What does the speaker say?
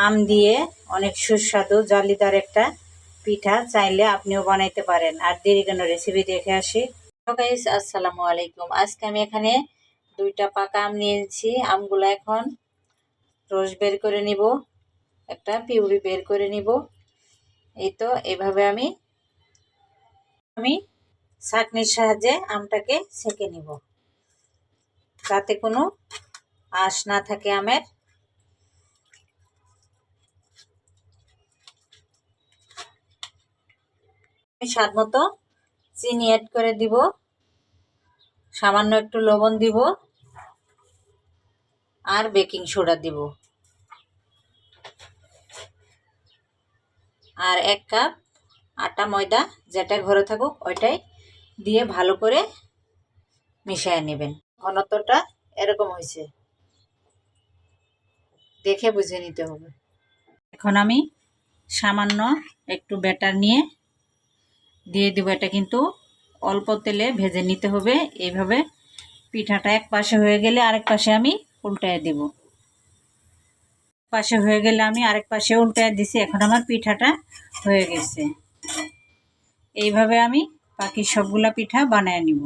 আম দিয়ে অনেক সুস্বাদু জালিদার একটা পিঠা চাইলে আপনিও বানাইতে পারেন। আর দেরি কেন, রেসিপি দেখে আসি। গাইস, আসসালামু আলাইকুম। আজকে আমি এখানে 2টা পাকা আম নিয়েছি। আমগুলো এখন রস বের করে নিব, একটা পিউরি বের করে নিব। এই তো এভাবে আমি ছাঁকনির সাহায্যে আমটাকে ছেঁকে নিব, যাতে কোনো আঁশ না থাকে আমের। স্বাদ মতো চিনি অ্যাড করে দিব, সামান্য একটু লবণ দিব, আর বেকিং সোডা দিব, আর 1 কাপ আটা ময়দা যেটা ঘরে থাকুক ওইটাই দিয়ে ভালো করে মিশিয়ে নেবেন। ঘনত্বটা এরকম হয়েছে, দেখে বুঝে নিতে হবে। এখন আমি সামান্য একটু ব্যাটার নিয়ে দিয়ে দিব। এটা কিন্তু অল্প তেলে ভেজে নিতে হবে। এইভাবে পিঠাটা এক পাশে হয়ে গেলে আরেক পাশে আমি উল্টায় দেব। পাশে হয়ে গেলে আমি আরেক পাশে উল্টায় দিছি। এখন আমার পিঠাটা হয়ে গেছে। এইভাবে আমি বাকি সবগুলা পিঠা বানায় নিব।